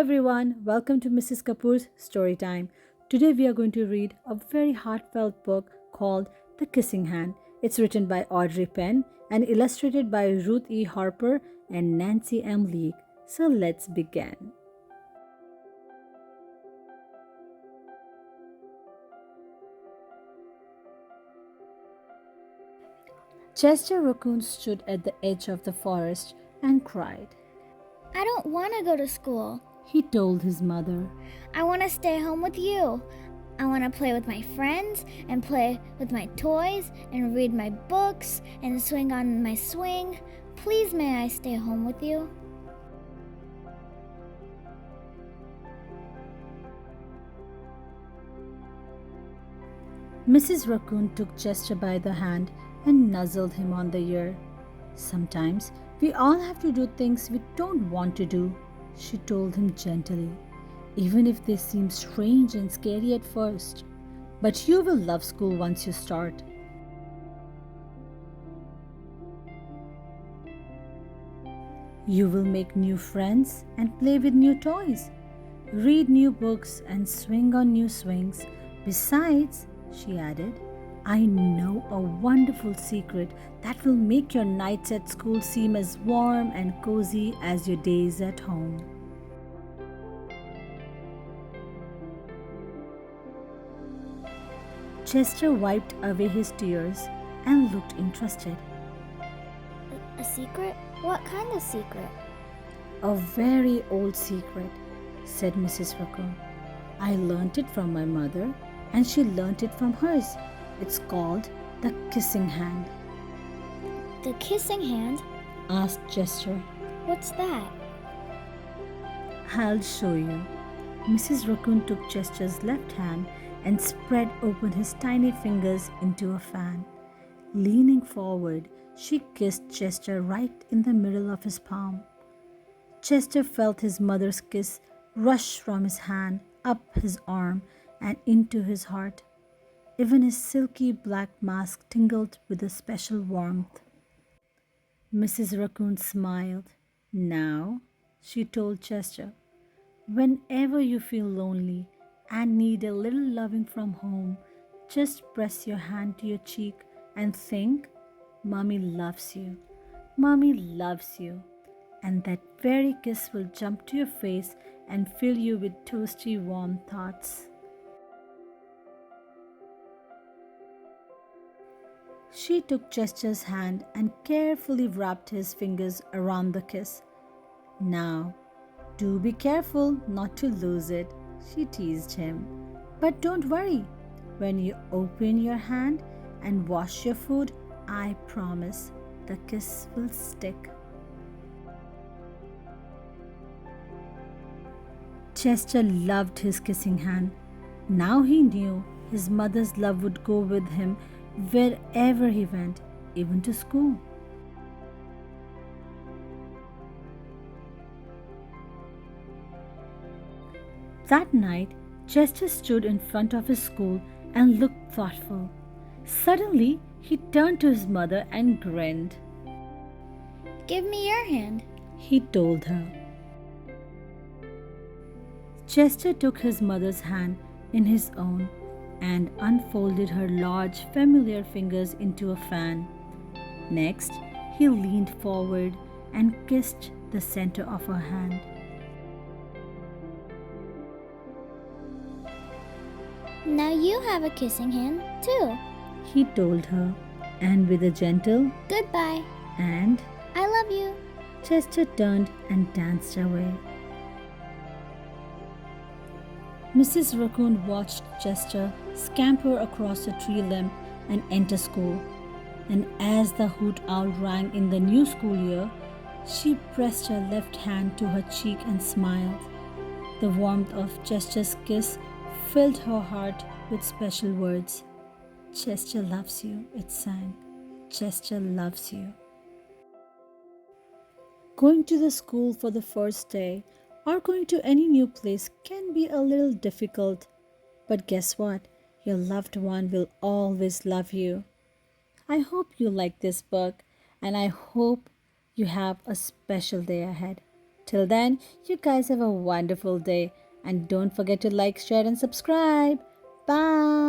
everyone, welcome to Mrs. Kapoor's Story Time. Today we are going to read a very heartfelt book called The Kissing Hand. It's written by Audrey Penn and illustrated by Ruth E. Harper and Nancy M. Leake. So let's begin. Chester Raccoon stood at the edge of the forest and cried. I don't want to go to school. He told his mother. I want to stay home with you. I want to play with my friends and play with my toys and read my books and swing on my swing. Please, may I stay home with you? Mrs. Raccoon took Chester by the hand and nuzzled him on the ear. Sometimes we all have to do things we don't want to do, she told him gently, even if they seem strange and scary at first. But you will love school once you start. You will make new friends and play with new toys, read new books and swing on new swings. Besides, she added, I know a wonderful secret that will make your nights at school seem as warm and cozy as your days at home. Chester wiped away his tears and looked interested. A secret? What kind of secret? A very old secret, said Mrs. Raccoon. I learnt it from my mother and she learnt it from hers. It's called the kissing hand. The kissing hand? Asked Chester. What's that? I'll show you. Mrs. Raccoon took Chester's left hand and spread open his tiny fingers into a fan. Leaning forward, she kissed Chester right in the middle of his palm. Chester felt his mother's kiss rush from his hand, up his arm, and into his heart. Even his silky black mask tingled with a special warmth. Mrs. Raccoon smiled. Now, she told Chester, whenever you feel lonely and need a little loving from home, just press your hand to your cheek and think, Mommy loves you. Mommy loves you. And that very kiss will jump to your face and fill you with toasty warm thoughts. She took Chester's hand and carefully wrapped his fingers around the kiss. Now, do be careful not to lose it, she teased him. But don't worry, when you open your hand and wash your food, I promise the kiss will stick. Chester loved his kissing hand. Now he knew his mother's love would go with him wherever he went, even to school. That night, Chester stood in front of his school and looked thoughtful. Suddenly, he turned to his mother and grinned. Give me your hand, he told her. Chester took his mother's hand in his own and unfolded her large, familiar fingers into a fan. Next, he leaned forward and kissed the center of her hand. Now you have a kissing hand, too. He told her, and with a gentle Goodbye. and I love you. Chester turned and danced away. Mrs. Raccoon watched Chester scamper across a tree limb and enter school. And as the hoot owl rang in the new school year, she pressed her left hand to her cheek and smiled. The warmth of Chester's kiss filled her heart with special words. Chester loves you, it sang. Chester loves you. Going to the school for the first day or going to any new place can be a little difficult. But guess what? Your loved one will always love you. I hope you like this book and I hope you have a special day ahead. Till then, you guys have a wonderful day and don't forget to like, share, and subscribe. Bye.